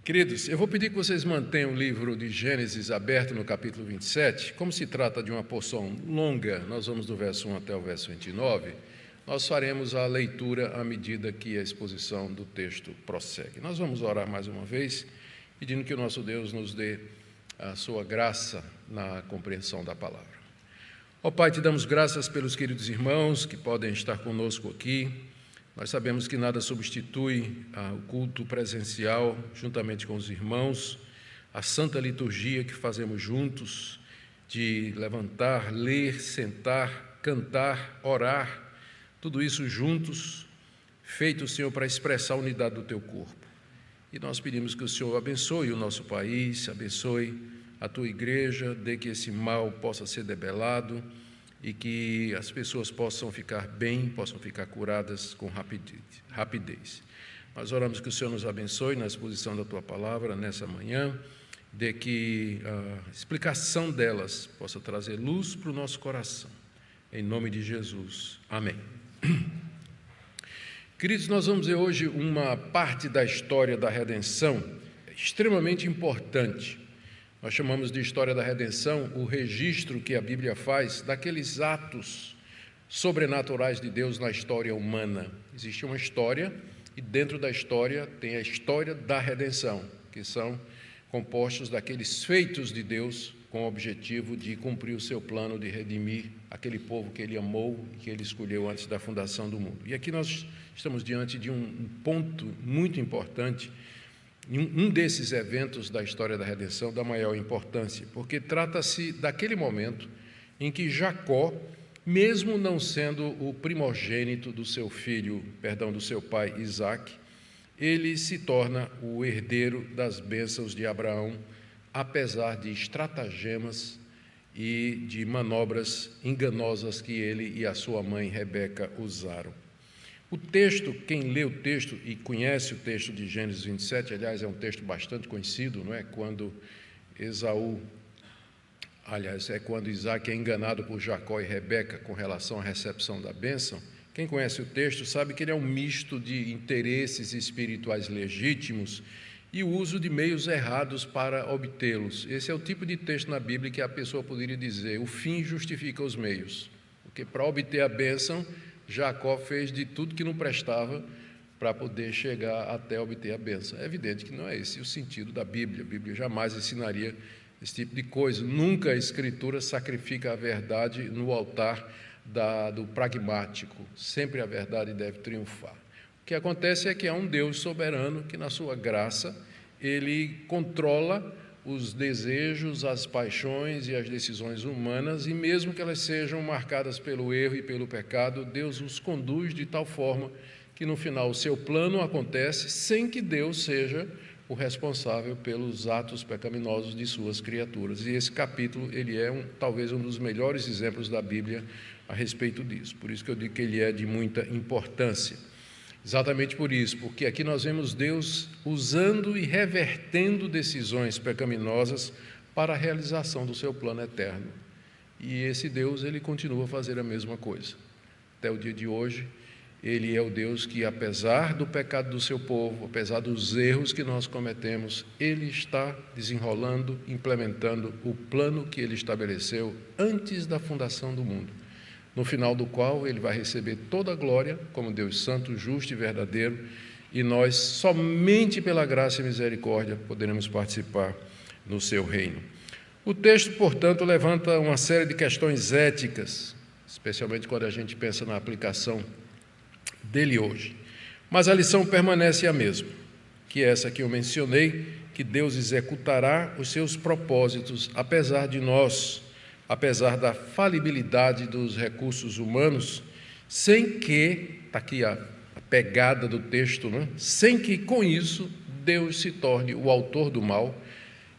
Queridos, eu vou pedir que vocês mantenham o livro de Gênesis aberto no capítulo 27. Como se trata de uma porção longa, nós vamos do verso 1 até o verso 29, nós faremos a leitura à medida que a exposição do texto prossegue. Nós vamos orar mais uma vez, pedindo que o nosso Deus nos dê a sua graça na compreensão da palavra. Ó Pai, te damos graças pelos queridos irmãos que podem estar conosco aqui. Nós sabemos que nada substitui o culto presencial, juntamente com os irmãos, a santa liturgia que fazemos juntos, de levantar, ler, sentar, cantar, orar, tudo isso juntos, feito, Senhor, para expressar a unidade do Teu corpo. E nós pedimos que o Senhor abençoe o nosso país, abençoe a Tua igreja, dê que esse mal possa ser debelado, e que as pessoas possam ficar bem, possam ficar curadas com rapidez. Nós oramos que o Senhor nos abençoe na exposição da Tua Palavra nessa manhã, de que a explicação delas possa trazer luz para o nosso coração. Em nome de Jesus. Amém. Queridos, nós vamos ver hoje uma parte da história da redenção extremamente importante. Nós chamamos de história da redenção o registro que a Bíblia faz daqueles atos sobrenaturais de Deus na história humana. Existe uma história e dentro da história tem a história da redenção, que são compostos daqueles feitos de Deus com o objetivo de cumprir o seu plano de redimir aquele povo que Ele amou e que Ele escolheu antes da fundação do mundo. E aqui nós estamos diante de um ponto muito importante, um desses eventos da história da redenção da maior importância, porque trata-se daquele momento em que Jacó, mesmo não sendo o primogênito do seu do seu pai Isaque, ele se torna o herdeiro das bênçãos de Abraão, apesar de estratagemas e de manobras enganosas que ele e a sua mãe Rebeca usaram. O texto, quem lê o texto e conhece o texto de Gênesis 27, aliás, é um texto bastante conhecido, não é? Quando quando Isaque é enganado por Jacó e Rebeca com relação à recepção da bênção. Quem conhece o texto sabe que ele é um misto de interesses espirituais legítimos e o uso de meios errados para obtê-los. Esse é o tipo de texto na Bíblia que a pessoa poderia dizer: o fim justifica os meios, porque para obter a bênção, Jacó fez de tudo que não prestava para poder chegar até obter a bênção. É evidente que não é esse o sentido da Bíblia. A Bíblia jamais ensinaria esse tipo de coisa. Nunca a Escritura sacrifica a verdade no altar do pragmático. Sempre a verdade deve triunfar. O que acontece é que há um Deus soberano que, na sua graça, Ele controla os desejos, as paixões e as decisões humanas, e mesmo que elas sejam marcadas pelo erro e pelo pecado, Deus os conduz de tal forma que no final o seu plano acontece sem que Deus seja o responsável pelos atos pecaminosos de suas criaturas. E esse capítulo, ele é talvez um dos melhores exemplos da Bíblia a respeito disso. Por isso que eu digo que ele é de muita importância. Exatamente por isso, porque aqui nós vemos Deus usando e revertendo decisões pecaminosas para a realização do seu plano eterno. E esse Deus, ele continua a fazer a mesma coisa. Até o dia de hoje, ele é o Deus que, apesar do pecado do seu povo, apesar dos erros que nós cometemos, ele está desenrolando, implementando o plano que ele estabeleceu antes da fundação do mundo, no final do qual ele vai receber toda a glória como Deus santo, justo e verdadeiro, e nós, somente pela graça e misericórdia, poderemos participar no seu reino. O texto, portanto, levanta uma série de questões éticas, especialmente quando a gente pensa na aplicação dele hoje. Mas a lição permanece a mesma, que é essa que eu mencionei, que Deus executará os seus propósitos, apesar de nós, apesar da falibilidade dos recursos humanos, sem que, está aqui a pegada do texto, né? Sem que com isso Deus se torne o autor do mal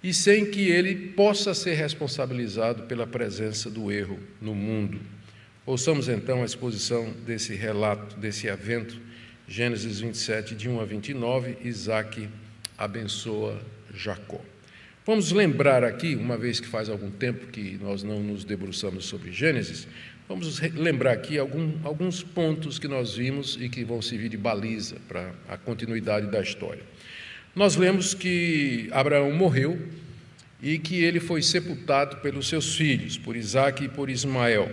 e sem que ele possa ser responsabilizado pela presença do erro no mundo. Ouçamos então a exposição desse relato, desse evento, Gênesis 27, de 1 a 29, Isaque abençoa Jacó. Vamos lembrar aqui, uma vez que faz algum tempo que nós não nos debruçamos sobre Gênesis, vamos lembrar aqui alguns pontos que nós vimos e que vão servir de baliza para a continuidade da história. nós lemos que Abraão morreu e que ele foi sepultado pelos seus filhos, por Isaque e por Ismael.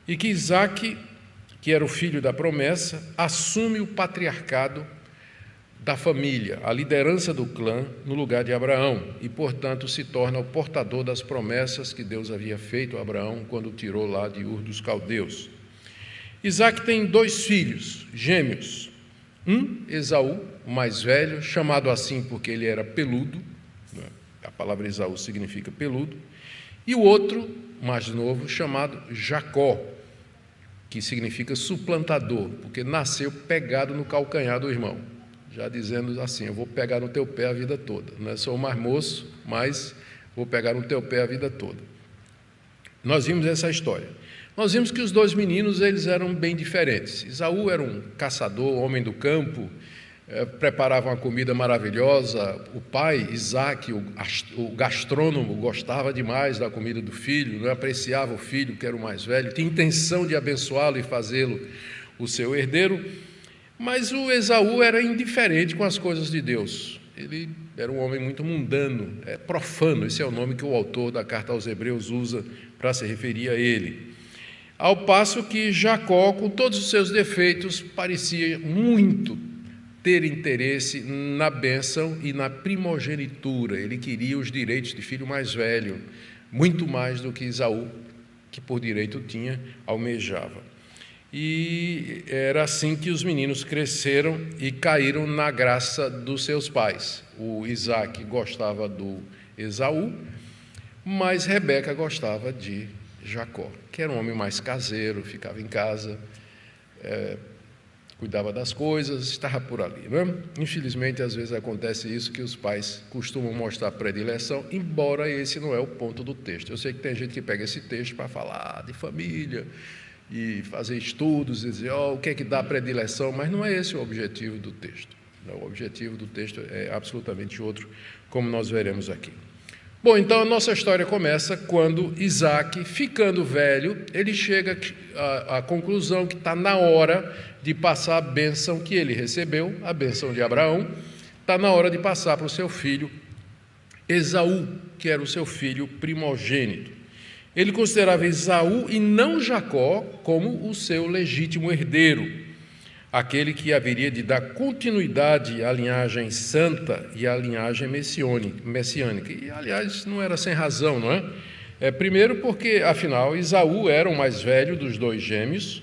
E que Isaque, que era o filho da promessa, assume o patriarcado da família, a liderança do clã no lugar de Abraão, e, portanto, se torna o portador das promessas que Deus havia feito a Abraão quando o tirou lá de Ur dos Caldeus. Isaque tem 2 filhos, gêmeos. Esaú, o mais velho, chamado assim porque ele era peludo, a palavra Esaú significa peludo, e o outro, mais novo, chamado Jacó, que significa suplantador, porque nasceu pegado no calcanhar do irmão, já dizendo assim: eu vou pegar no teu pé a vida toda, não é só o mais moço, mas vou pegar no teu pé a vida toda. Nós vimos essa história. Nós vimos que os 2 meninos, eles eram bem diferentes. Esaú era um caçador, homem do campo, preparava uma comida maravilhosa. O pai, Isaque, o gastrônomo, gostava demais da comida do filho, não apreciava o filho, que era o mais velho, tinha intenção de abençoá-lo e fazê-lo o seu herdeiro, mas o Esaú era indiferente com as coisas de Deus. Ele era um homem muito mundano, profano, esse é o nome que o autor da carta aos Hebreus usa para se referir a ele. Ao passo que Jacó, com todos os seus defeitos, parecia muito ter interesse na bênção e na primogenitura. Ele queria os direitos de filho mais velho, muito mais do que Esaú, que por direito tinha, almejava. E era assim que os meninos cresceram e caíram na graça dos seus pais. O Isaque gostava do Esaú, mas Rebeca gostava de Jacó, que era um homem mais caseiro, ficava em casa, cuidava das coisas, estava por ali, não é? Infelizmente, às vezes acontece isso, que os pais costumam mostrar predileção, embora esse não é o ponto do texto. Eu sei que tem gente que pega esse texto para falar de família e fazer estudos e dizer, o que é que dá predileção, mas não é esse o objetivo do texto. O objetivo do texto é absolutamente outro, como nós veremos aqui. Bom, então a nossa história começa quando Isaque, ficando velho, ele chega à conclusão que está na hora de passar a bênção que ele recebeu, a bênção de Abraão, está na hora de passar para o seu filho Esaú, que era o seu filho primogênito. Ele considerava Esaú e não Jacó como o seu legítimo herdeiro, aquele que haveria de dar continuidade à linhagem santa e à linhagem messiânica. E, aliás, não era sem razão, não é? Primeiro porque, afinal, Esaú era o mais velho dos 2 gêmeos,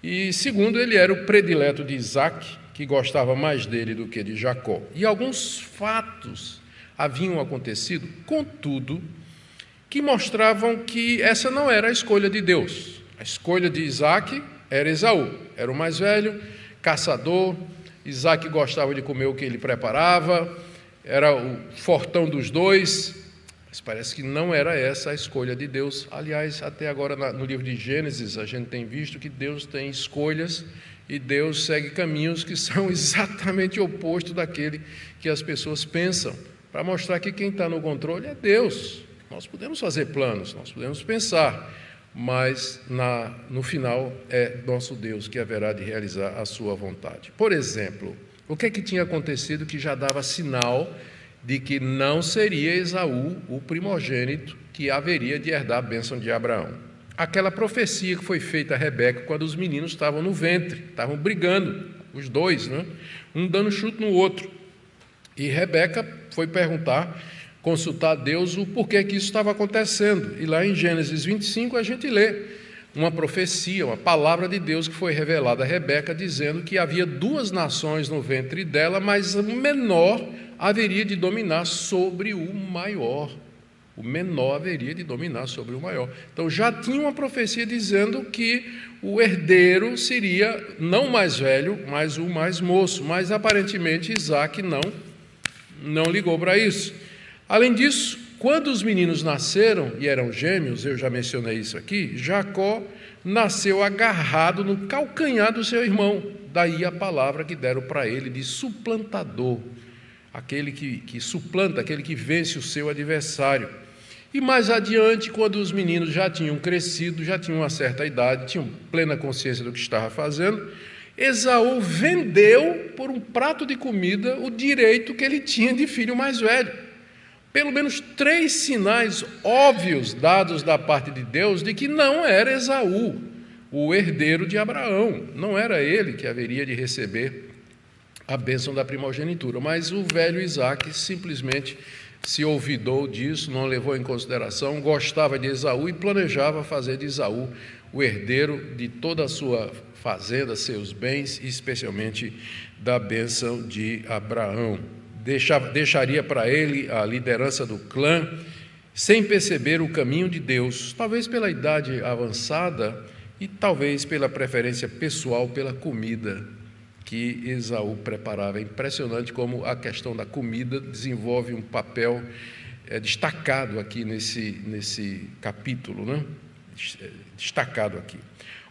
e segundo, ele era o predileto de Isaque, que gostava mais dele do que de Jacó. E alguns fatos haviam acontecido, contudo, que mostravam que essa não era a escolha de Deus. A escolha de Isaque era Esaú, era o mais velho, caçador. Isaque gostava de comer o que ele preparava, era o fortão dos 2, mas parece que não era essa a escolha de Deus. Aliás, até agora no livro de Gênesis a gente tem visto que Deus tem escolhas e Deus segue caminhos que são exatamente o oposto daquele que as pessoas pensam, para mostrar que quem está no controle é Deus. Nós podemos fazer planos, nós podemos pensar, mas no final é nosso Deus que haverá de realizar a sua vontade. Por exemplo, o que é que tinha acontecido que já dava sinal de que não seria Esaú o primogênito que haveria de herdar a bênção de Abraão? Aquela profecia que foi feita a Rebeca quando os meninos estavam no ventre, estavam brigando, os 2, né? Um dando chute no outro. E Rebeca foi consultar a Deus o porquê que isso estava acontecendo. E lá em Gênesis 25 a gente lê uma profecia, uma palavra de Deus que foi revelada a Rebeca, dizendo que havia 2 nações no ventre dela, mas o menor haveria de dominar sobre o maior. O menor haveria de dominar sobre o maior. Então já tinha uma profecia dizendo que o herdeiro seria não o mais velho, mas o mais moço. Mas aparentemente Isaque não ligou para isso. Além disso, quando os meninos nasceram, e eram gêmeos, eu já mencionei isso aqui, Jacó nasceu agarrado no calcanhar do seu irmão. Daí a palavra que deram para ele de suplantador, aquele que suplanta, aquele que vence o seu adversário. E mais adiante, quando os meninos já tinham crescido, já tinham uma certa idade, tinham plena consciência do que estava fazendo, Esaú vendeu por um prato de comida o direito que ele tinha de filho mais velho. Pelo menos 3 sinais óbvios dados da parte de Deus de que não era Esaú o herdeiro de Abraão, não era ele que haveria de receber a bênção da primogenitura, mas o velho Isaque simplesmente se olvidou disso, não levou em consideração, gostava de Esaú e planejava fazer de Esaú o herdeiro de toda a sua fazenda, seus bens, especialmente da bênção de Abraão. Deixaria para ele a liderança do clã, sem perceber o caminho de Deus, talvez pela idade avançada e talvez pela preferência pessoal pela comida que Esaú preparava. É impressionante como a questão da comida desenvolve um papel destacado aqui nesse capítulo, né? Destacado aqui.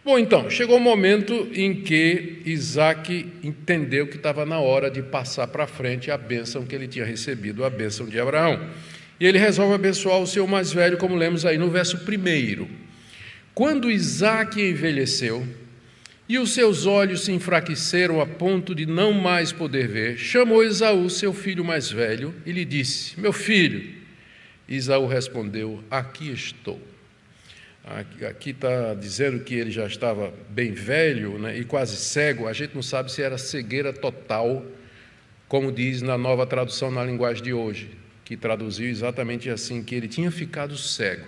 Bom, então, chegou o momento em que Isaque entendeu que estava na hora de passar para frente a bênção que ele tinha recebido, a bênção de Abraão. E ele resolve abençoar o seu mais velho, como lemos aí no verso 1. Quando Isaque envelheceu e os seus olhos se enfraqueceram a ponto de não mais poder ver, chamou Esaú, seu filho mais velho, e lhe disse: meu filho. Esaú respondeu: aqui estou. Aqui está dizendo que ele já estava bem velho, né, e quase cego. A gente não sabe se era cegueira total, como diz na Nova Tradução na linguagem de hoje, que traduziu exatamente assim, que ele tinha ficado cego.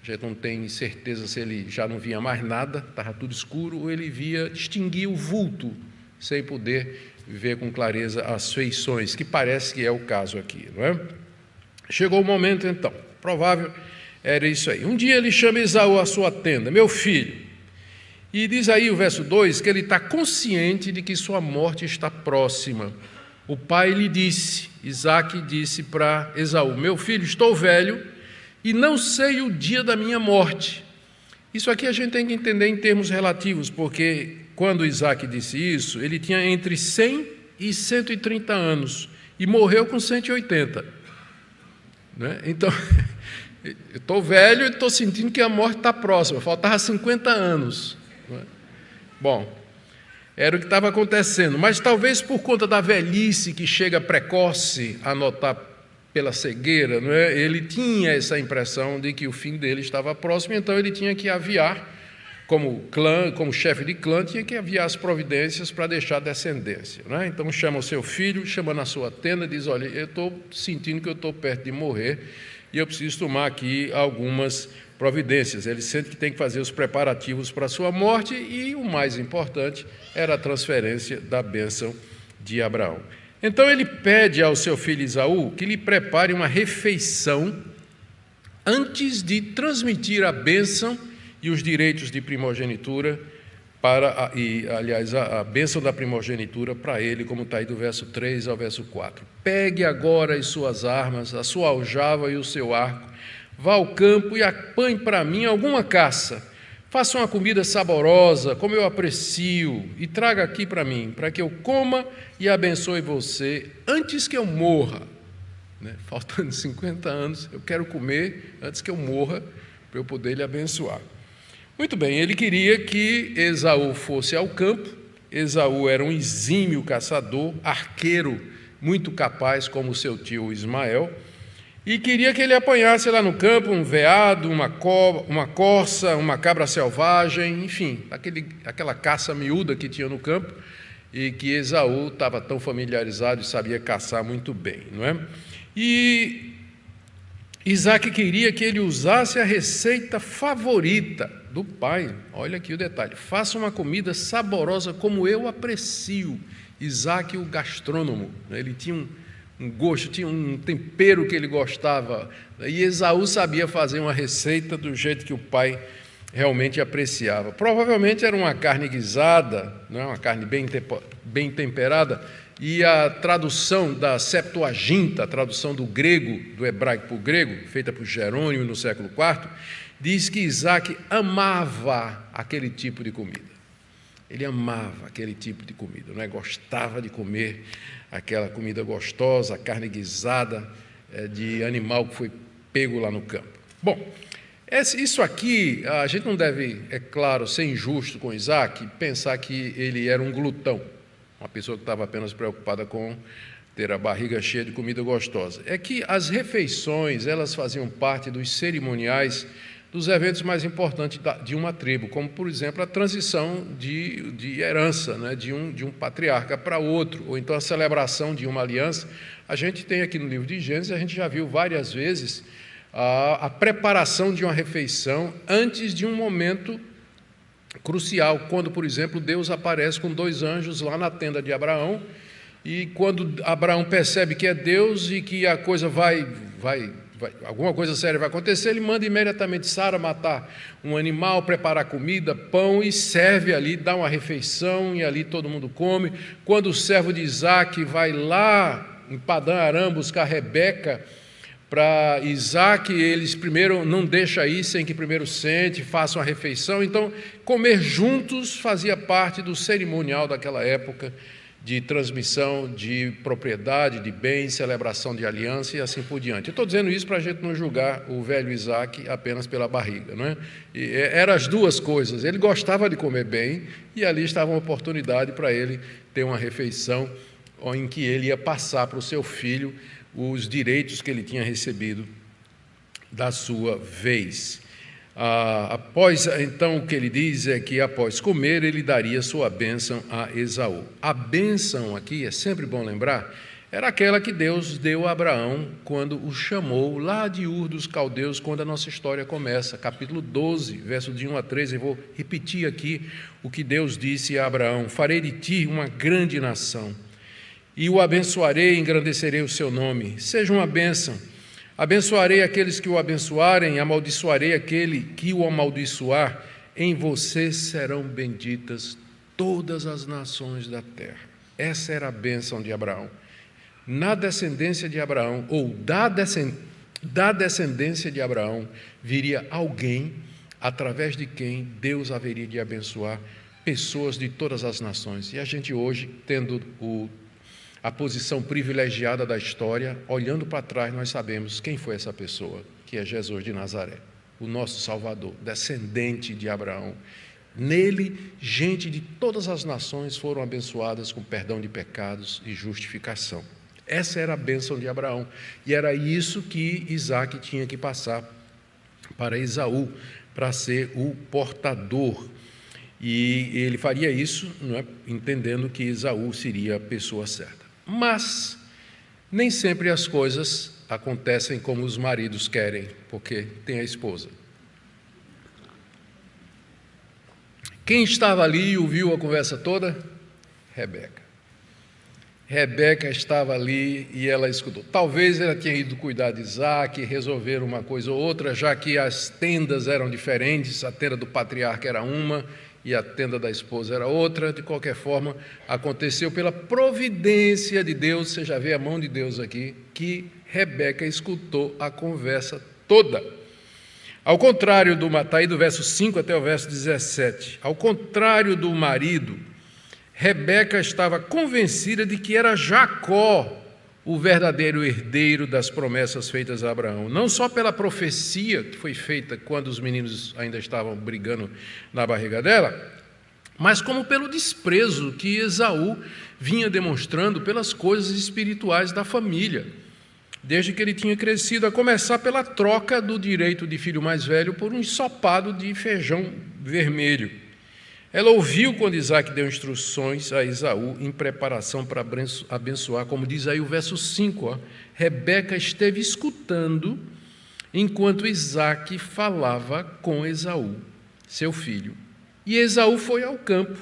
A gente não tem certeza se ele já não via mais nada, estava tudo escuro, ou ele distinguia o vulto, sem poder ver com clareza as feições, que parece que é o caso aqui, não é? Chegou o momento, então, provável era isso aí. Um dia ele chama Esaú à sua tenda: meu filho. E diz aí o verso 2 que ele está consciente de que sua morte está próxima. O pai lhe disse, Isaque disse para Esaú: meu filho, estou velho e não sei o dia da minha morte. Isso aqui a gente tem que entender em termos relativos, porque quando Isaque disse isso, ele tinha entre 100 e 130 anos e morreu com 180. Né? Então, eu estou velho e estou sentindo que a morte está próxima, faltava 50 anos. Não é? Bom, era o que estava acontecendo, mas talvez por conta da velhice que chega precoce a notar pela cegueira, não é? Ele tinha essa impressão de que o fim dele estava próximo, então ele tinha que aviar, como chefe de clã, tinha que aviar as providências para deixar descendência. Não é? Então chama o seu filho, chama na sua tenda e diz: olha, eu estou sentindo que eu estou perto de morrer, e eu preciso tomar aqui algumas providências. Ele sente que tem que fazer os preparativos para a sua morte e o mais importante era a transferência da bênção de Abraão. Então ele pede ao seu filho Esaú que lhe prepare uma refeição antes de transmitir a bênção e os direitos de primogenitura a bênção da primogenitura para ele, como está aí do verso 3 ao verso 4. Pegue agora as suas armas, a sua aljava e o seu arco, vá ao campo e apanhe para mim alguma caça. Faça uma comida saborosa, como eu aprecio, e traga aqui para mim, para que eu coma e abençoe você antes que eu morra. Né? Faltando 50 anos, eu quero comer antes que eu morra, para eu poder lhe abençoar. Muito bem, ele queria que Esaú fosse ao campo. Esaú era um exímio caçador, arqueiro, muito capaz, como seu tio Ismael, e queria que ele apanhasse lá no campo um veado, uma corça, uma cabra selvagem, enfim, aquela caça miúda que tinha no campo, e que Esaú estava tão familiarizado e sabia caçar muito bem, não é? E Isaque queria que ele usasse a receita favorita do pai. Olha aqui o detalhe: faça uma comida saborosa como eu aprecio. Isaque, o gastrônomo, ele tinha um gosto, tinha um tempero que ele gostava, e Esaú sabia fazer uma receita do jeito que o pai realmente apreciava. Provavelmente era uma carne guisada, não é? Uma carne bem temperada, e a tradução da Septuaginta, a tradução do hebraico para o grego, feita por Jerônimo no século IV, diz que Isaque amava aquele tipo de comida. Ele amava aquele tipo de comida, não é? Gostava de comer aquela comida gostosa, a carne guisada de animal que foi pego lá no campo. Bom, Isso aqui, a gente não deve, é claro, ser injusto com Isaac, pensar que ele era um glutão, uma pessoa que estava apenas preocupada com ter a barriga cheia de comida gostosa. É que as refeições, elas faziam parte dos cerimoniais dos eventos mais importantes de uma tribo, como, por exemplo, a transição de herança, né, de um patriarca para outro, ou então a celebração de uma aliança. A gente tem aqui no livro de Gênesis, a gente já viu várias vezes a preparação de uma refeição antes de um momento crucial, quando, por exemplo, Deus aparece com 2 anjos lá na tenda de Abraão, e quando Abraão percebe que é Deus e que a coisa alguma coisa séria vai acontecer, ele manda imediatamente Sara matar um animal, preparar comida, pão, e serve ali, dá uma refeição, e ali todo mundo come. Quando o servo de Isaac vai lá em Padã Arã buscar Rebeca para Isaac, eles primeiro não deixam ir sem que primeiro sente, façam a refeição. Então, comer juntos fazia parte do cerimonial daquela época, de transmissão de propriedade, de bens, celebração de aliança e assim por diante. Eu estou dizendo isso para a gente não julgar o velho Isaac apenas pela barriga, não é? Eram as duas coisas. Ele gostava de comer bem e ali estava uma oportunidade para ele ter uma refeição em que ele ia passar para o seu filho os direitos que ele tinha recebido da sua vez. Então, o que ele diz é que, após comer, ele daria sua bênção a Esaú. A bênção aqui, é sempre bom lembrar, era aquela que Deus deu a Abraão quando o chamou lá de Ur dos Caldeus, quando a nossa história começa, capítulo 12, verso de 1 a 13. Eu vou repetir aqui o que Deus disse a Abraão: farei de ti uma grande nação, e o abençoarei e engrandecerei o seu nome. Seja uma bênção. Abençoarei aqueles que o abençoarem, amaldiçoarei aquele que o amaldiçoar. Em você serão benditas todas as nações da terra. Essa era a bênção de Abraão. Na descendência de Abraão, ou da descendência de Abraão, viria alguém através de quem Deus haveria de abençoar pessoas de todas as nações. E a gente hoje, tendo a posição privilegiada da história, olhando para trás, nós sabemos quem foi essa pessoa, que é Jesus de Nazaré, o nosso Salvador, descendente de Abraão. Nele, gente de todas as nações foram abençoadas com perdão de pecados e justificação. Essa era a bênção de Abraão, e era isso que Isaac tinha que passar para Esaú, para ser o portador. E ele faria isso, não é, entendendo que Esaú seria a pessoa certa. Mas nem sempre as coisas acontecem como os maridos querem, porque tem a esposa. Quem estava ali e ouviu a conversa toda? Rebeca. Rebeca estava ali e ela escutou. Talvez ela tenha ido cuidar de Isaac, resolver uma coisa ou outra, já que as tendas eram diferentes, a tenda do patriarca era uma e a tenda da esposa era outra. De qualquer forma, aconteceu pela providência de Deus, você já vê a mão de Deus aqui, que Rebeca escutou a conversa toda. Ao contrário está aí do verso 5 até o verso 17, ao contrário do marido, Rebeca estava convencida de que era Jacó o verdadeiro herdeiro das promessas feitas a Abraão, não só pela profecia que foi feita quando os meninos ainda estavam brigando na barriga dela, mas como pelo desprezo que Esaú vinha demonstrando pelas coisas espirituais da família, desde que ele tinha crescido, a começar pela troca do direito de filho mais velho por um ensopado de feijão vermelho. Ela ouviu quando Isaac deu instruções a Esaú em preparação para abençoar, como diz aí o verso 5, Rebeca esteve escutando enquanto Isaac falava com Esaú, seu filho. E Esaú foi ao campo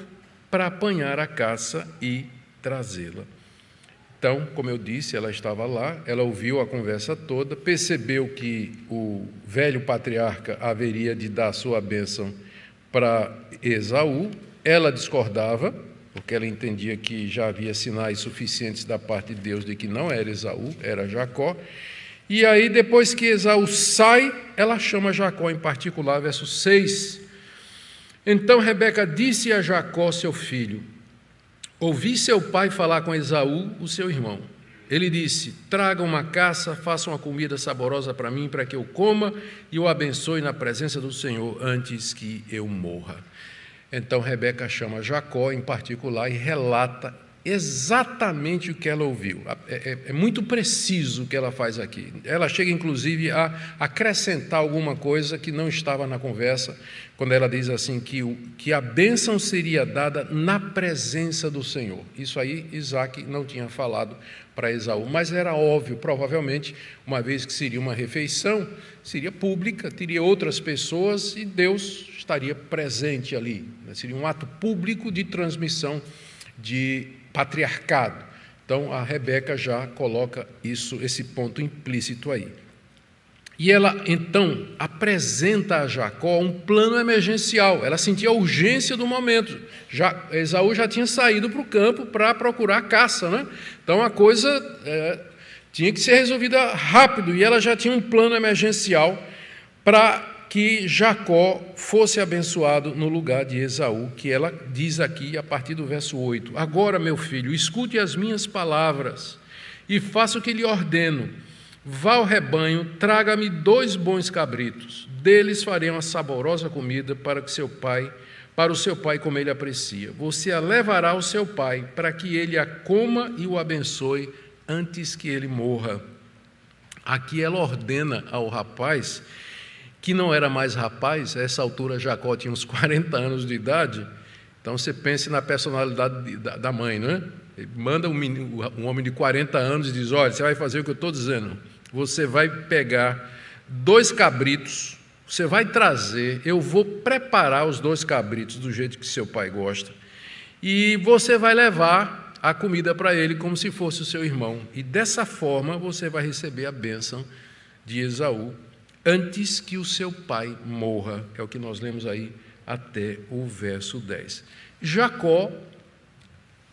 para apanhar a caça e trazê-la. Então, como eu disse, ela estava lá, ela ouviu a conversa toda, percebeu que o velho patriarca haveria de dar sua bênção para Esaú. Ela discordava, porque ela entendia que já havia sinais suficientes da parte de Deus de que não era Esaú, era Jacó. E aí, depois que Esaú sai, ela chama Jacó em particular, verso 6. Então Rebeca disse a Jacó, seu filho: ouvi seu pai falar com Esaú, o seu irmão. Ele disse: traga uma caça, faça uma comida saborosa para mim, para que eu coma e o abençoe na presença do Senhor antes que eu morra. Então Rebeca chama Jacó em particular e relata exatamente o que ela ouviu. É muito preciso o que ela faz aqui. Ela chega, inclusive, a acrescentar alguma coisa que não estava na conversa, quando ela diz assim, que a bênção seria dada na presença do Senhor. Isso aí Isaac não tinha falado para Esaú, mas era óbvio, provavelmente, uma vez que seria uma refeição, seria pública, teria outras pessoas e Deus estaria presente ali. Seria um ato público de transmissão de patriarcado. Então, a Rebeca já coloca esse ponto implícito aí. E ela, então, apresenta a Jacó um plano emergencial. Ela sentia a urgência do momento. Esaú já tinha saído para o campo para procurar caça, né? Então, a coisa tinha que ser resolvida rápido. E ela já tinha um plano emergencial para que Jacó fosse abençoado no lugar de Esaú, que ela diz aqui a partir do verso 8. Agora, meu filho, escute as minhas palavras e faça o que lhe ordeno. Vá ao rebanho, traga-me 2 bons cabritos. Deles farei uma saborosa comida para o seu pai como ele aprecia. Você a levará ao seu pai, para que ele a coma e o abençoe antes que ele morra. Aqui ela ordena ao rapaz, que não era mais rapaz, a essa altura Jacó tinha uns 40 anos de idade, então você pense na personalidade da mãe, não é? Ele manda um homem de 40 anos e diz: olha, você vai fazer o que eu estou dizendo, você vai pegar 2 cabritos, você vai trazer, eu vou preparar os 2 cabritos do jeito que seu pai gosta, e você vai levar a comida para ele como se fosse o seu irmão, e dessa forma você vai receber a bênção de Esaú, antes que o seu pai morra, é o que nós lemos aí até o verso 10. Jacó,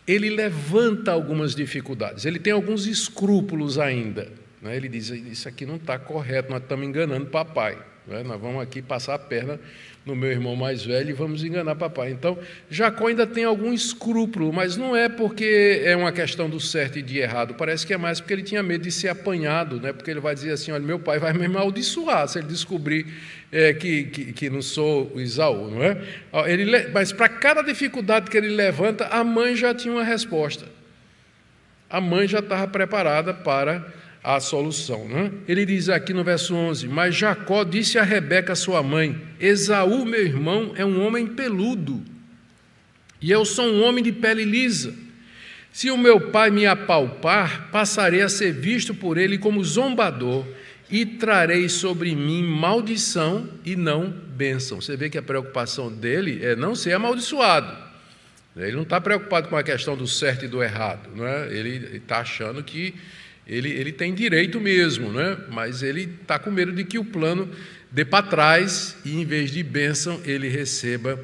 ele levanta algumas dificuldades, ele tem alguns escrúpulos ainda, né? Ele diz: isso aqui não está correto, nós estamos enganando papai, né? Nós vamos aqui passar a perna no meu irmão mais velho e vamos enganar papai. Então, Jacó ainda tem algum escrúpulo, mas não é porque é uma questão do certo e de errado, parece que é mais porque ele tinha medo de ser apanhado, né? Porque ele vai dizer assim: olha, meu pai vai me amaldiçoar se ele descobrir que não sou o Esaú, não é? Mas para cada dificuldade que ele levanta, a mãe já tinha uma resposta. A mãe já estava preparada para a solução, né? Ele diz aqui no verso 11: mas Jacó disse a Rebeca, sua mãe: Esaú, meu irmão, é um homem peludo, e eu sou um homem de pele lisa. Se o meu pai me apalpar, passarei a ser visto por ele como zombador, e trarei sobre mim maldição e não bênção. Você vê que a preocupação dele é não ser amaldiçoado. Ele não está preocupado com a questão do certo e do errado, não é? Ele está achando que ele tem direito mesmo, né? Mas ele está com medo de que o plano dê para trás e, em vez de bênção, ele receba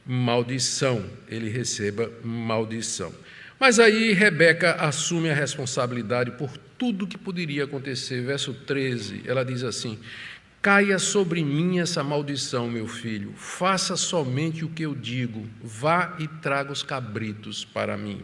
maldição. Mas aí Rebeca assume a responsabilidade por tudo que poderia acontecer. Verso 13, ela diz assim: caia sobre mim essa maldição, meu filho, faça somente o que eu digo, vá e traga os cabritos para mim.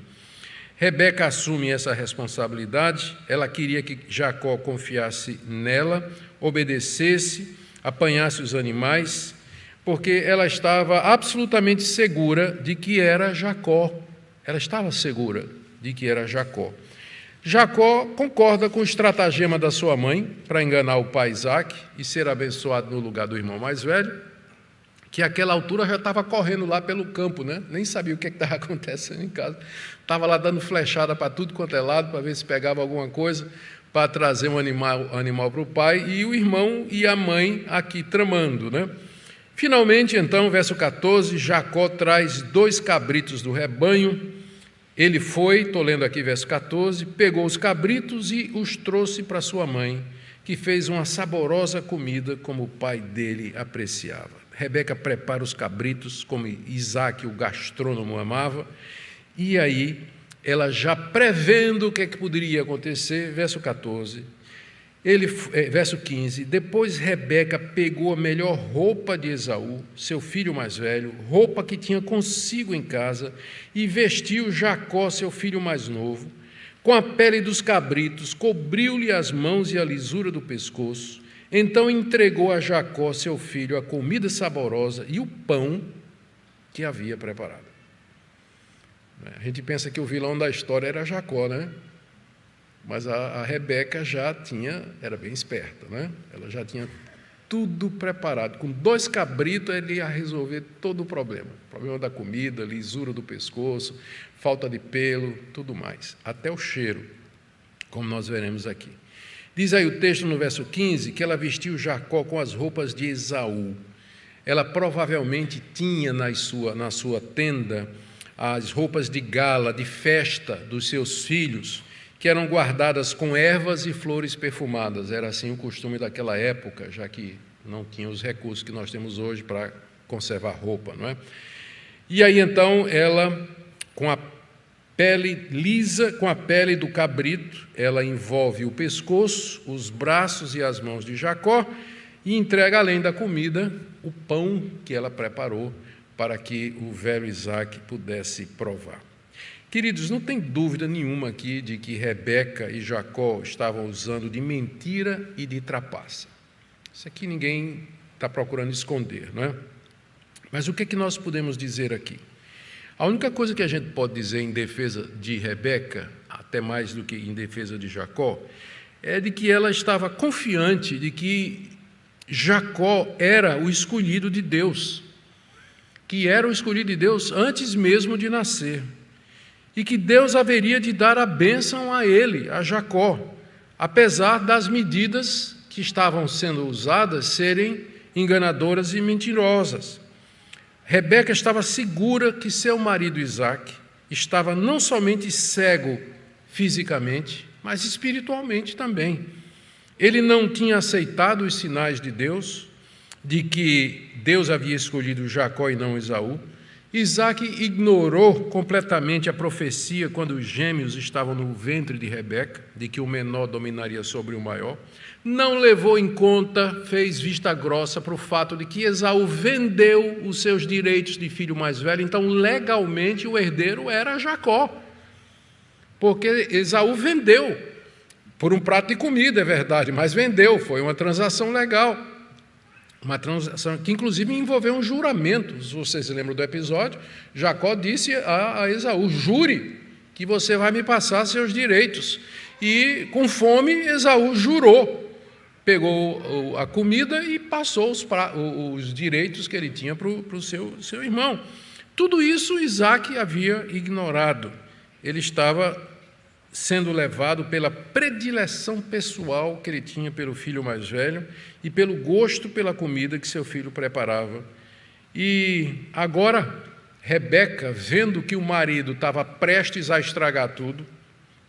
Rebeca assume essa responsabilidade, ela queria que Jacó confiasse nela, obedecesse, apanhasse os animais, porque ela estava absolutamente segura de que era Jacó. Ela estava segura de que era Jacó. Jacó concorda com o estratagema da sua mãe para enganar o pai Isaac e ser abençoado no lugar do irmão mais velho, que àquela altura já estava correndo lá pelo campo, né? Nem sabia o que estava acontecendo em casa. Estava lá dando flechada para tudo quanto é lado, para ver se pegava alguma coisa, para trazer um animal para o pai, e o irmão e a mãe aqui tramando, né? Finalmente, então, verso 14, Jacó traz 2 cabritos do rebanho. Ele foi, estou lendo aqui verso 14, pegou os cabritos e os trouxe para sua mãe, que fez uma saborosa comida como o pai dele apreciava. Rebeca prepara os cabritos, como Isaac, o gastrônomo, amava, e aí ela já prevendo o que é que poderia acontecer, verso 14, verso 15, depois Rebeca pegou a melhor roupa de Esaú, seu filho mais velho, roupa que tinha consigo em casa, e vestiu Jacó, seu filho mais novo, com a pele dos cabritos, cobriu-lhe as mãos e a lisura do pescoço. Então entregou a Jacó, seu filho, a comida saborosa e o pão que havia preparado. A gente pensa que o vilão da história era Jacó, né? Mas a Rebeca era bem esperta, né? Ela já tinha tudo preparado. Com 2 cabritos, ele ia resolver todo o problema. O problema da comida, lisura do pescoço, falta de pelo, tudo mais. Até o cheiro, como nós veremos aqui. Diz aí o texto no verso 15, que ela vestiu Jacó com as roupas de Esaú. Ela provavelmente tinha na sua tenda as roupas de gala, de festa dos seus filhos, que eram guardadas com ervas e flores perfumadas. Era assim o costume daquela época, já que não tinha os recursos que nós temos hoje para conservar roupa, não é? E aí então ela, com a pele lisa, com a pele do cabrito, ela envolve o pescoço, os braços e as mãos de Jacó e entrega, além da comida, o pão que ela preparou para que o velho Isaque pudesse provar. Queridos, não tem dúvida nenhuma aqui de que Rebeca e Jacó estavam usando de mentira e de trapaça. Isso aqui ninguém está procurando esconder, não é? Mas o que é que nós podemos dizer aqui? A única coisa que a gente pode dizer em defesa de Rebeca, até mais do que em defesa de Jacó, é de que ela estava confiante de que Jacó era o escolhido de Deus, que era o escolhido de Deus antes mesmo de nascer, e que Deus haveria de dar a bênção a ele, a Jacó, apesar das medidas que estavam sendo usadas serem enganadoras e mentirosas. Rebeca estava segura que seu marido Isaque estava não somente cego fisicamente, mas espiritualmente também. Ele não tinha aceitado os sinais de Deus, de que Deus havia escolhido Jacó e não Esaú. Isaque ignorou completamente a profecia quando os gêmeos estavam no ventre de Rebeca, de que o menor dominaria sobre o maior. Não levou em conta, fez vista grossa para o fato de que Esaú vendeu os seus direitos de filho mais velho, então legalmente o herdeiro era Jacó, porque Esaú vendeu, por um prato de comida, é verdade, mas vendeu, foi uma transação legal. Uma transação que, inclusive, envolveu um juramento. Se vocês se lembram do episódio, Jacó disse a Esaú: jure que você vai me passar seus direitos. E, com fome, Esaú jurou. Pegou a comida e passou os direitos que ele tinha para o seu irmão. Tudo isso Isaque havia ignorado. Ele estava sendo levado pela predileção pessoal que ele tinha pelo filho mais velho e pelo gosto pela comida que seu filho preparava. E agora, Rebeca, vendo que o marido estava prestes a estragar tudo,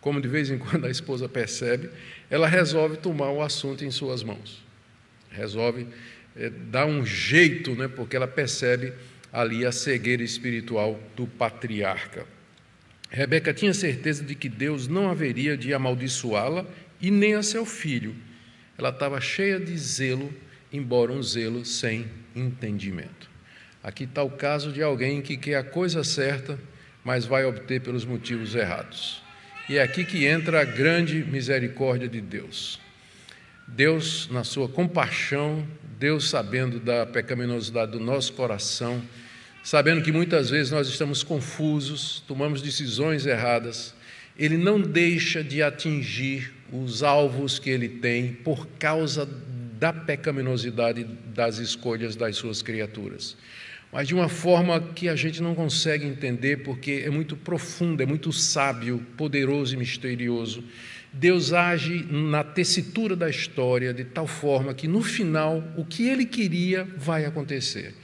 como de vez em quando a esposa percebe, ela resolve tomar o assunto em suas mãos. Resolve dar um jeito, né, porque ela percebe ali a cegueira espiritual do patriarca. Rebeca tinha certeza de que Deus não haveria de amaldiçoá-la e nem a seu filho. Ela estava cheia de zelo, embora um zelo sem entendimento. Aqui está o caso de alguém que quer a coisa certa, mas vai obter pelos motivos errados. E é aqui que entra a grande misericórdia de Deus. Deus, na sua compaixão, Deus sabendo da pecaminosidade do nosso coração, sabendo que muitas vezes nós estamos confusos, tomamos decisões erradas, Ele não deixa de atingir os alvos que Ele tem por causa da pecaminosidade das escolhas das suas criaturas. Mas de uma forma que a gente não consegue entender, porque é muito profundo, é muito sábio, poderoso e misterioso. Deus age na tessitura da história de tal forma que, no final, o que Ele queria vai acontecer,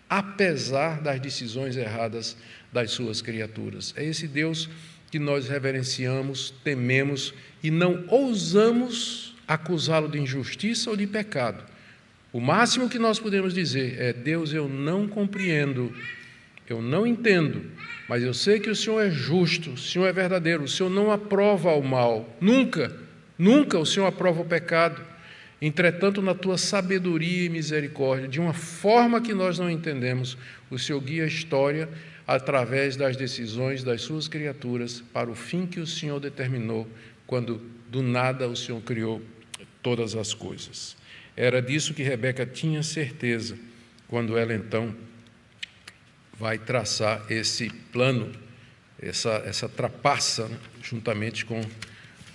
apesar das decisões erradas das suas criaturas. É esse Deus que nós reverenciamos, tememos e não ousamos acusá-lo de injustiça ou de pecado. O máximo que nós podemos dizer é: Deus, eu não compreendo, eu não entendo, mas eu sei que o Senhor é justo, o Senhor é verdadeiro, o Senhor não aprova o mal, nunca, nunca o Senhor aprova o pecado. Entretanto, na tua sabedoria e misericórdia, de uma forma que nós não entendemos, o Senhor guia a história através das decisões das suas criaturas, para o fim que o Senhor determinou, quando do nada o Senhor criou todas as coisas. Era disso que Rebeca tinha certeza, quando ela então vai traçar esse plano, essa trapaça, né, juntamente com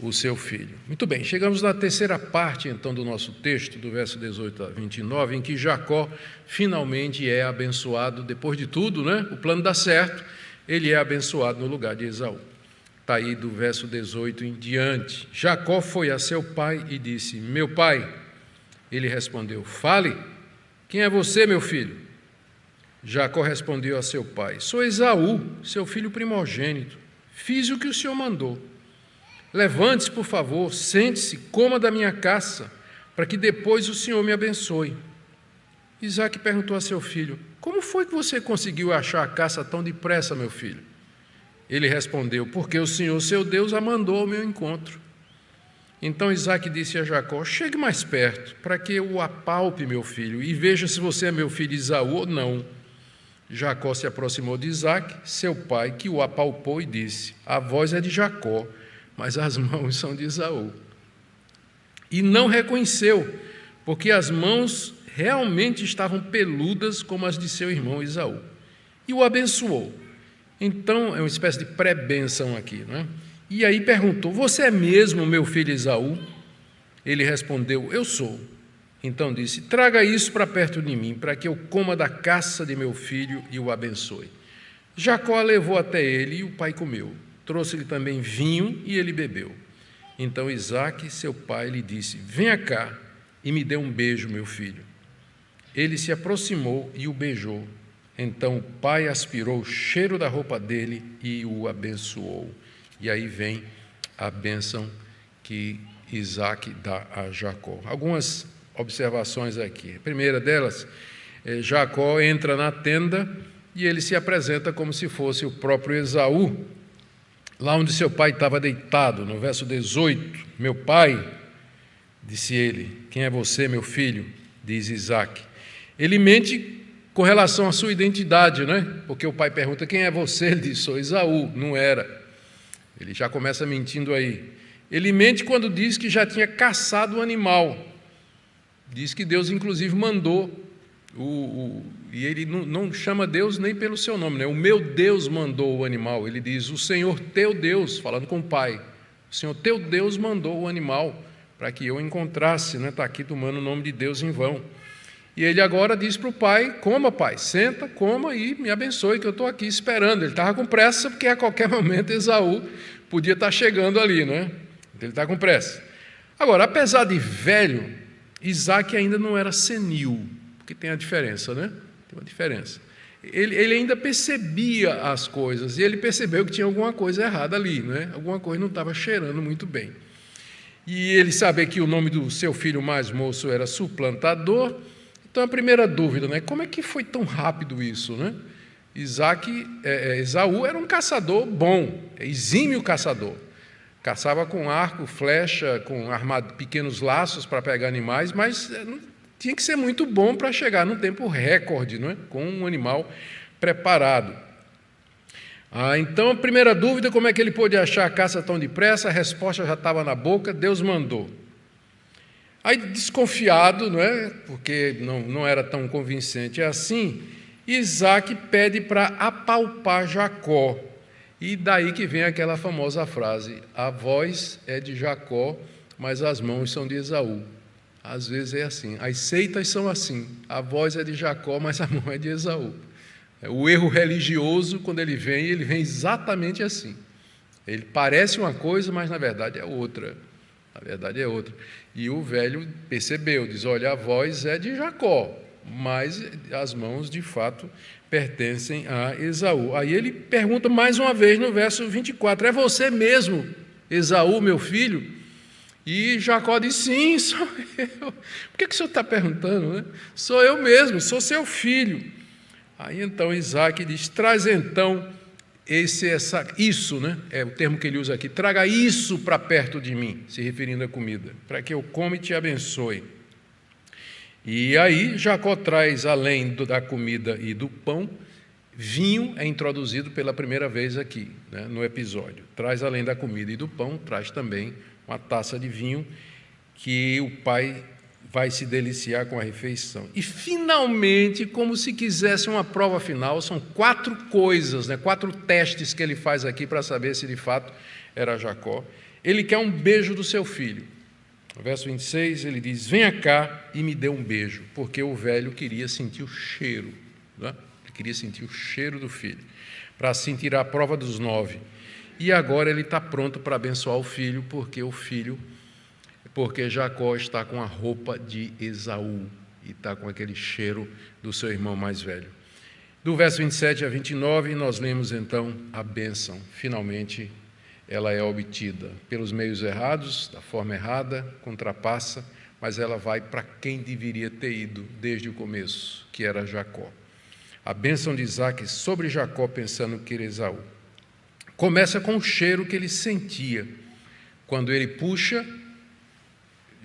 o seu filho. Muito bem, chegamos na terceira parte, então, do nosso texto, do verso 18 a 29, em que Jacó finalmente é abençoado, depois de tudo, né? O plano dá certo, ele é abençoado no lugar de Esaú. Está aí do verso 18 em diante. Jacó foi a seu pai e disse: meu pai. Ele respondeu: fale, quem é você, meu filho? Jacó respondeu a seu pai: sou Esaú, seu filho primogênito. Fiz o que o senhor mandou. Levante-se, por favor, sente-se, coma da minha caça, para que depois o Senhor me abençoe. Isaque perguntou a seu filho: como foi que você conseguiu achar a caça tão depressa, meu filho? Ele respondeu: porque o Senhor, seu Deus, a mandou ao meu encontro. Então Isaque disse a Jacó: chegue mais perto, para que eu o apalpe, meu filho, e veja se você é meu filho Esaú ou não. Jacó se aproximou de Isaque, seu pai, que o apalpou e disse: a voz é de Jacó, mas as mãos são de Esaú. E não reconheceu, porque as mãos realmente estavam peludas como as de seu irmão Esaú. E o abençoou. Então, é uma espécie de pré-bênção aqui, não é? E aí perguntou: você é mesmo meu filho Esaú? Ele respondeu: eu sou. Então disse: traga isso para perto de mim, para que eu coma da caça de meu filho e o abençoe. Jacó a levou até ele e o pai comeu. Trouxe-lhe também vinho e ele bebeu. Então Isaque, seu pai, lhe disse: venha cá e me dê um beijo, meu filho. Ele se aproximou e o beijou. Então o pai aspirou o cheiro da roupa dele e o abençoou. E aí vem a bênção que Isaque dá a Jacó. Algumas observações aqui. A primeira delas, Jacó entra na tenda e ele se apresenta como se fosse o próprio Esaú, lá onde seu pai estava deitado, no verso 18. Meu pai, disse ele. Quem é você, meu filho? Diz Isaque. Ele mente com relação à sua identidade, né? Porque o pai pergunta: quem é você? Ele diz: sou Esaú. Não era. Ele já começa mentindo aí. Ele mente quando diz que já tinha caçado o animal. Diz que Deus, inclusive, mandou. E ele não chama Deus nem pelo seu nome, né? O meu Deus mandou o animal. Ele diz: o Senhor teu Deus, falando com o pai, o Senhor teu Deus mandou o animal para que eu encontrasse, né? Está aqui tomando o nome de Deus em vão. E ele agora diz para o pai: coma, pai, senta, coma e me abençoe, que eu estou aqui esperando. Ele estava com pressa, porque a qualquer momento Esaú podia estar chegando ali, né? Ele está com pressa. Agora, apesar de velho, Isaque ainda não era senil, porque tem a diferença, né? Tem uma diferença. Ele ainda percebia as coisas, e ele percebeu que tinha alguma coisa errada ali, né? Alguma coisa não estava cheirando muito bem. E ele sabia que o nome do seu filho mais moço era suplantador. Então, a primeira dúvida, né? Como é que foi tão rápido isso, né? Esaú era um caçador bom, exímio caçador. Caçava com arco, flecha, com pequenos laços para pegar animais, mas tinha que ser muito bom para chegar num tempo recorde, não é? Com um animal preparado. Então, a primeira dúvida: como é que ele pôde achar a caça tão depressa? A resposta já estava na boca: Deus mandou. Aí, desconfiado, não é? Porque não era tão convincente assim, Isaque pede para apalpar Jacó. E daí que vem aquela famosa frase: a voz é de Jacó, mas as mãos são de Esaú. Às vezes é assim, as seitas são assim: a voz é de Jacó, mas a mão é de Esaú. O erro religioso, quando ele vem exatamente assim. Ele parece uma coisa, mas na verdade é outra. Na verdade é outra. E o velho percebeu, diz: olha, a voz é de Jacó, mas as mãos de fato pertencem a Esaú. Aí ele pergunta mais uma vez no verso 24: é você mesmo, Esaú, meu filho? E Jacó diz: sim, sou eu. Por que o senhor está perguntando, né? Sou eu mesmo, sou seu filho. Aí então Isaque diz: traz então isso, né? É o termo que ele usa aqui: traga isso para perto de mim, se referindo à comida, para que eu coma e te abençoe. E aí Jacó traz, além da comida e do pão, Vinho é introduzido pela primeira vez aqui, né, no episódio. Traz, além da comida e do pão, traz também uma taça de vinho que o pai vai se deliciar com a refeição. E, finalmente, como se quisesse uma prova final, são 4 coisas, né, 4 testes que ele faz aqui para saber se de fato era Jacó. Ele quer um beijo do seu filho. No verso 26, ele diz: venha cá e me dê um beijo, porque o velho queria sentir o cheiro, né? Ele queria sentir o cheiro do filho, para assim tirar a prova dos 9. E agora ele está pronto para abençoar o filho, porque Jacó está com a roupa de Esaú e está com aquele cheiro do seu irmão mais velho. Do verso 27 a 29, nós lemos então a bênção. Finalmente, ela é obtida pelos meios errados, da forma errada, contrapassa, mas ela vai para quem deveria ter ido desde o começo, que era Jacó. A bênção de Isaque sobre Jacó, pensando que era Esaú. Começa com o cheiro que ele sentia. Quando ele puxa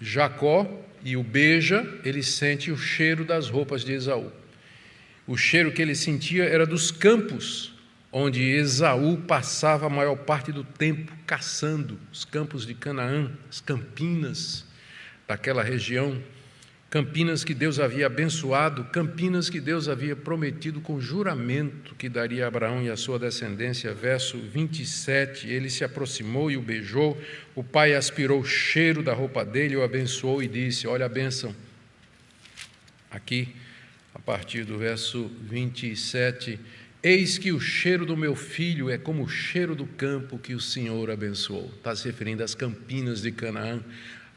Jacó e o beija, ele sente o cheiro das roupas de Esaú. O cheiro que ele sentia era dos campos, onde Esaú passava a maior parte do tempo caçando, os campos de Canaã, as campinas daquela região, campinas que Deus havia abençoado, campinas que Deus havia prometido com juramento que daria a Abraão e a sua descendência. Verso 27, ele se aproximou e o beijou, o pai aspirou o cheiro da roupa dele, o abençoou e disse: olha a bênção. Aqui, a partir do verso 27, eis que o cheiro do meu filho é como o cheiro do campo que o Senhor abençoou. Está se referindo às campinas de Canaã,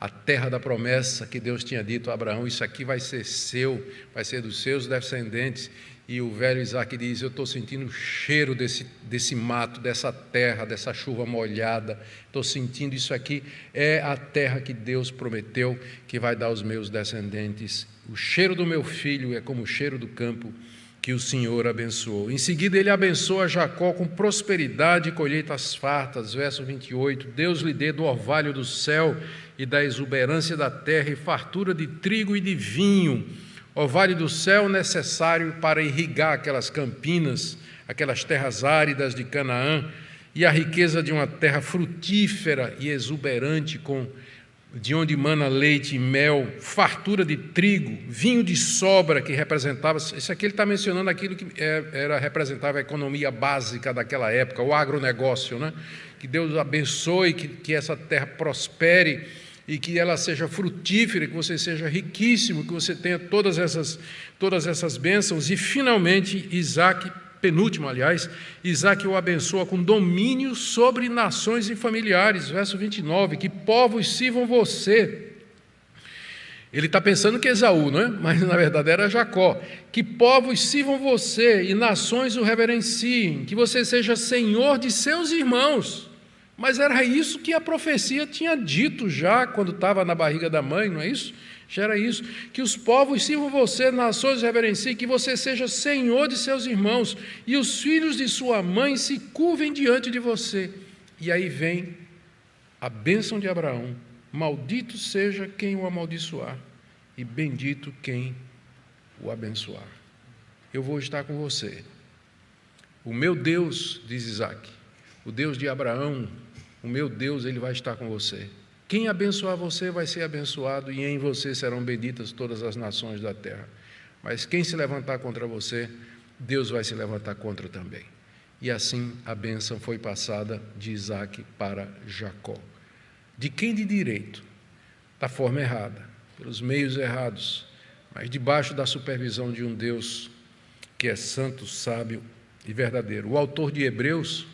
a terra da promessa que Deus tinha dito a Abraão: isso aqui vai ser seu, vai ser dos seus descendentes. E o velho Isaque diz: eu estou sentindo o cheiro desse mato, dessa terra, dessa chuva molhada, estou sentindo isso aqui, é a terra que Deus prometeu que vai dar aos meus descendentes. O cheiro do meu filho é como o cheiro do campo que o Senhor abençoou. Em seguida, ele abençoa Jacó com prosperidade e colheitas fartas. Verso 28, Deus lhe dê do orvalho do céu e da exuberância da terra e fartura de trigo e de vinho. Orvalho do céu necessário para irrigar aquelas campinas, aquelas terras áridas de Canaã, e a riqueza de uma terra frutífera e exuberante, de onde mana leite e mel, fartura de trigo, vinho de sobra, que representava, isso aqui ele está mencionando aquilo que representava a economia básica daquela época, o agronegócio, né? Que Deus abençoe, que essa terra prospere e que ela seja frutífera, que você seja riquíssimo, que você tenha todas essas bênçãos. E finalmente Isaque, penúltimo aliás, Isaque o abençoa com domínio sobre nações e familiares. Verso 29, que povos sirvam você. Ele está pensando que é Esaú, não é? Mas na verdade era Jacó. Que povos sirvam você e nações o reverenciem, que você seja senhor de seus irmãos. Mas era isso que a profecia tinha dito já quando estava na barriga da mãe, não é isso? Já era isso, que os povos sirvam você, nações reverenciem, que você seja senhor de seus irmãos, e os filhos de sua mãe se curvem diante de você. E aí vem a bênção de Abraão: maldito seja quem o amaldiçoar, e bendito quem o abençoar. Eu vou estar com você. O meu Deus, diz Isaque, o Deus de Abraão, o meu Deus, ele vai estar com você. Quem abençoar você vai ser abençoado, e em você serão benditas todas as nações da terra. Mas quem se levantar contra você, Deus vai se levantar contra também. E assim a bênção foi passada de Isaque para Jacó. De quem de direito? Da forma errada, pelos meios errados, mas debaixo da supervisão de um Deus que é santo, sábio e verdadeiro. O autor de Hebreus,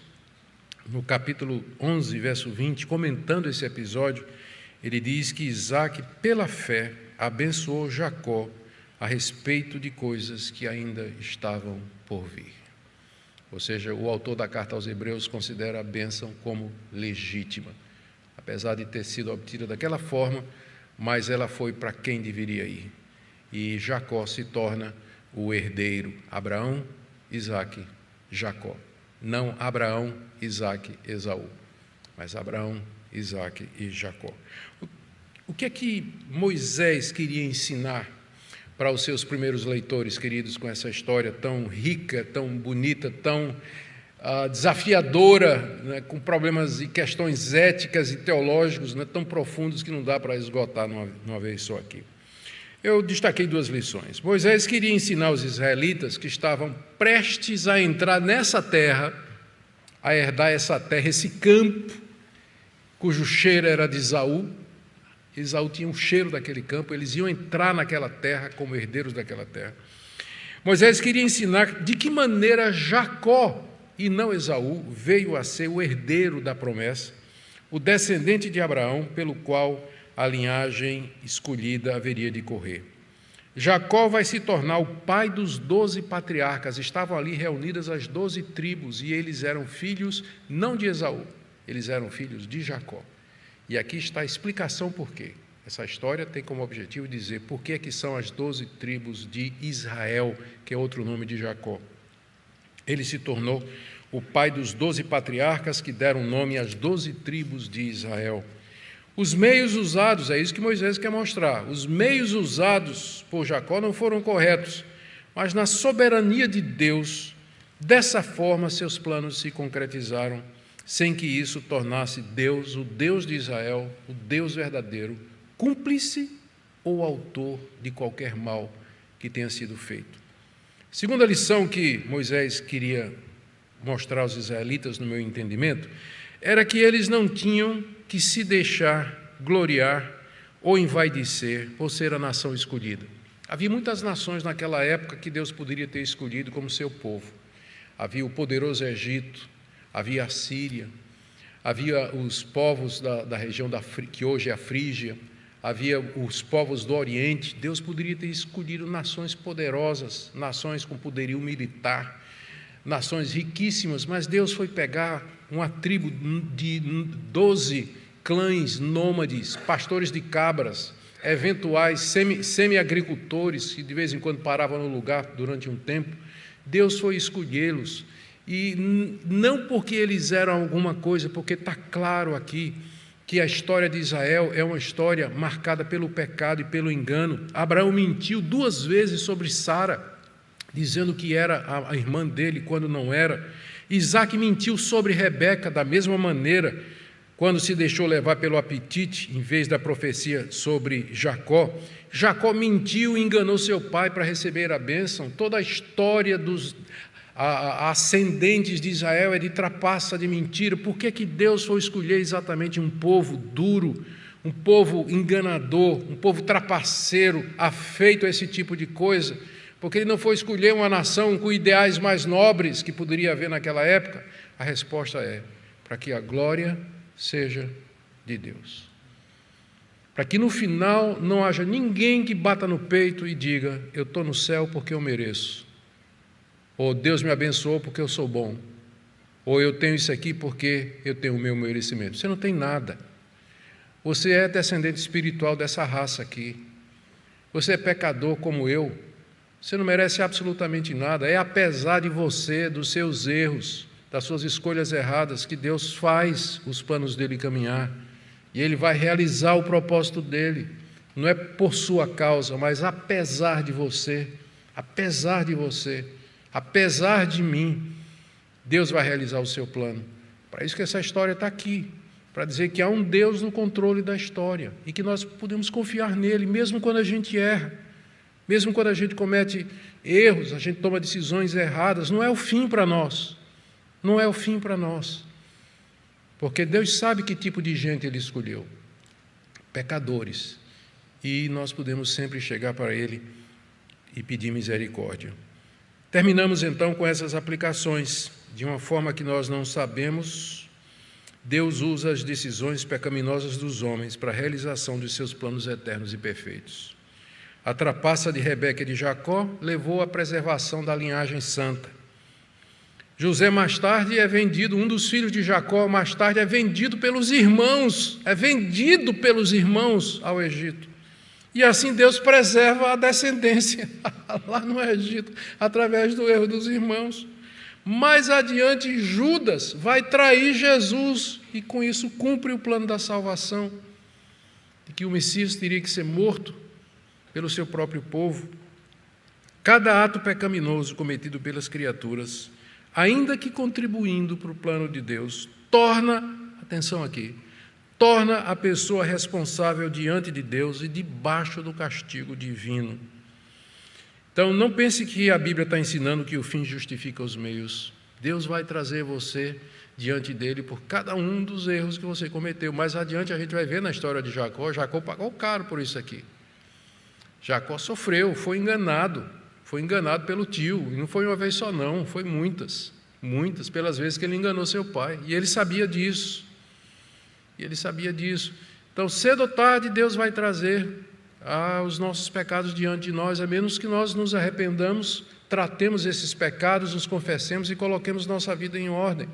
no capítulo 11, verso 20, comentando esse episódio, ele diz que Isaque, pela fé, abençoou Jacó a respeito de coisas que ainda estavam por vir. Ou seja, o autor da carta aos Hebreus considera a bênção como legítima, apesar de ter sido obtida daquela forma, mas ela foi para quem deveria ir. E Jacó se torna o herdeiro. Abraão, Isaque, Jacó. Não Abraão, Isaque, Esaú, mas Abraão, Isaque e Jacó. O que é que Moisés queria ensinar para os seus primeiros leitores, queridos, com essa história tão rica, tão bonita, tão desafiadora, né, com problemas e questões éticas e teológicos, né, tão profundos que não dá para esgotar numa vez só aqui. Eu destaquei 2 lições. Moisés queria ensinar os israelitas que estavam prestes a entrar nessa terra, a herdar essa terra, esse campo, cujo cheiro era de Esaú. Esaú tinha um cheiro daquele campo, eles iam entrar naquela terra como herdeiros daquela terra. Moisés queria ensinar de que maneira Jacó, e não Esaú, veio a ser o herdeiro da promessa, o descendente de Abraão, pelo qual a linhagem escolhida haveria de correr. Jacó vai se tornar o pai dos 12 patriarcas. Estavam ali reunidas as 12 tribos e eles eram filhos não de Esaú, eles eram filhos de Jacó. E aqui está a explicação por quê. Essa história tem como objetivo dizer por que é que são as 12 tribos de Israel, que é outro nome de Jacó. Ele se tornou o pai dos 12 patriarcas que deram nome às 12 tribos de Israel. Os meios usados, é isso que Moisés quer mostrar, os meios usados por Jacó não foram corretos, mas na soberania de Deus, dessa forma seus planos se concretizaram, sem que isso tornasse Deus, o Deus de Israel, o Deus verdadeiro, cúmplice ou autor de qualquer mal que tenha sido feito. Segunda lição que Moisés queria mostrar aos israelitas, no meu entendimento, era que eles não tinham que se deixar gloriar ou envaidecer por ser a nação escolhida. Havia muitas nações naquela época que Deus poderia ter escolhido como seu povo. Havia o poderoso Egito, havia a Síria, havia os povos da região que hoje é a Frígia, havia os povos do Oriente. Deus poderia ter escolhido nações poderosas, nações com poderio militar, nações riquíssimas, mas Deus foi pegar uma tribo de 12 clãs nômades, pastores de cabras, eventuais semi-agricultores, que de vez em quando paravam no lugar durante um tempo. Deus foi escolhê-los, e não porque eles eram alguma coisa, porque está claro aqui que a história de Israel é uma história marcada pelo pecado e pelo engano. Abraão mentiu 2 vezes sobre Sara, dizendo que era a irmã dele quando não era. Isaac mentiu sobre Rebeca da mesma maneira, quando se deixou levar pelo apetite, em vez da profecia sobre Jacó. Jacó mentiu e enganou seu pai para receber a bênção. Toda a história dos ascendentes de Israel é de trapaça, de mentira. Por que Deus foi escolher exatamente um povo duro, um povo enganador, um povo trapaceiro, afeito a esse tipo de coisa? Porque Ele não foi escolher uma nação com ideais mais nobres que poderia haver naquela época? A resposta é para que a glória seja de Deus. Para que no final não haja ninguém que bata no peito e diga: eu estou no céu porque eu mereço, ou Deus me abençoou porque eu sou bom, ou eu tenho isso aqui porque eu tenho o meu merecimento. Você não tem nada. Você é descendente espiritual dessa raça aqui. Você é pecador como eu. Você não merece absolutamente nada. É apesar de você, dos seus erros, das suas escolhas erradas, que Deus faz os planos dele caminhar. E Ele vai realizar o propósito dele. Não é por sua causa, mas apesar de você, apesar de mim, Deus vai realizar o seu plano. Para isso que essa história está aqui, para dizer que há um Deus no controle da história e que nós podemos confiar nele, mesmo quando a gente erra, mesmo quando a gente comete erros, a gente toma decisões erradas. Não é o fim para nós, não é o fim para nós, porque Deus sabe que tipo de gente Ele escolheu, pecadores, e nós podemos sempre chegar para Ele e pedir misericórdia. Terminamos então com essas aplicações. De uma forma que nós não sabemos, Deus usa as decisões pecaminosas dos homens para a realização dos seus planos eternos e perfeitos. A trapaça de Rebeca e de Jacó levou à preservação da linhagem santa. José mais tarde é vendido, um dos filhos de Jacó mais tarde é vendido pelos irmãos ao Egito. E assim Deus preserva a descendência lá no Egito, através do erro dos irmãos. Mais adiante, Judas vai trair Jesus e com isso cumpre o plano da salvação, de que o Messias teria que ser morto pelo seu próprio povo, Cada ato pecaminoso cometido pelas criaturas, ainda que contribuindo para o plano de Deus, atenção aqui, torna a pessoa responsável diante de Deus e debaixo do castigo divino. Então, não pense que a Bíblia está ensinando que o fim justifica os meios. Deus vai trazer você diante dele por cada um dos erros que você cometeu. Mais adiante a gente vai ver na história de Jacó. Jacó pagou caro por isso aqui. Jacó sofreu, foi enganado pelo tio. E não foi uma vez só não, foi muitas pelas vezes que ele enganou seu pai. E ele sabia disso. Então, cedo ou tarde, Deus vai trazer os nossos pecados diante de nós, a menos que nós nos arrependamos, tratemos esses pecados, nos confessemos e coloquemos nossa vida em ordem.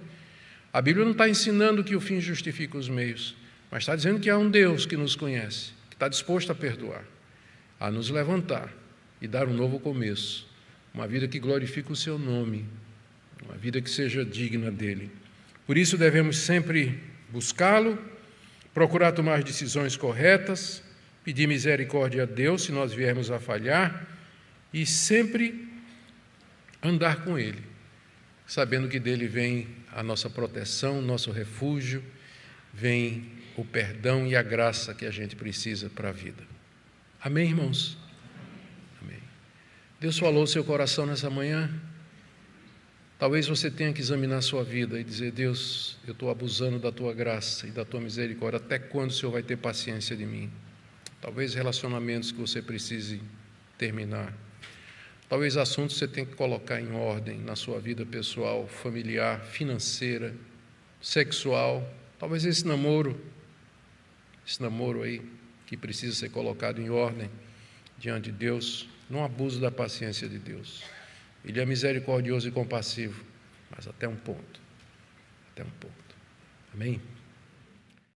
A Bíblia não está ensinando que o fim justifica os meios, mas está dizendo que há um Deus que nos conhece, que está disposto a perdoar, a nos levantar e dar um novo começo, uma vida que glorifique o seu nome, uma vida que seja digna dele. Por isso devemos sempre buscá-lo, procurar tomar as decisões corretas, pedir misericórdia a Deus se nós viermos a falhar e sempre andar com Ele, sabendo que dele vem a nossa proteção, nosso refúgio, vem o perdão e a graça que a gente precisa para a vida. Amém, irmãos? Amém. Deus falou ao seu coração nessa manhã? Talvez você tenha que examinar a sua vida e dizer: Deus, eu estou abusando da tua graça e da tua misericórdia. Até quando o Senhor vai ter paciência de mim? Talvez relacionamentos que você precise terminar. Talvez assuntos que você tem que colocar em ordem na sua vida pessoal, familiar, financeira, sexual. Talvez esse namoro aí, que precisa ser colocado em ordem diante de Deus. Não abuse da paciência de Deus. Ele é misericordioso e compassivo, mas até um ponto. Amém?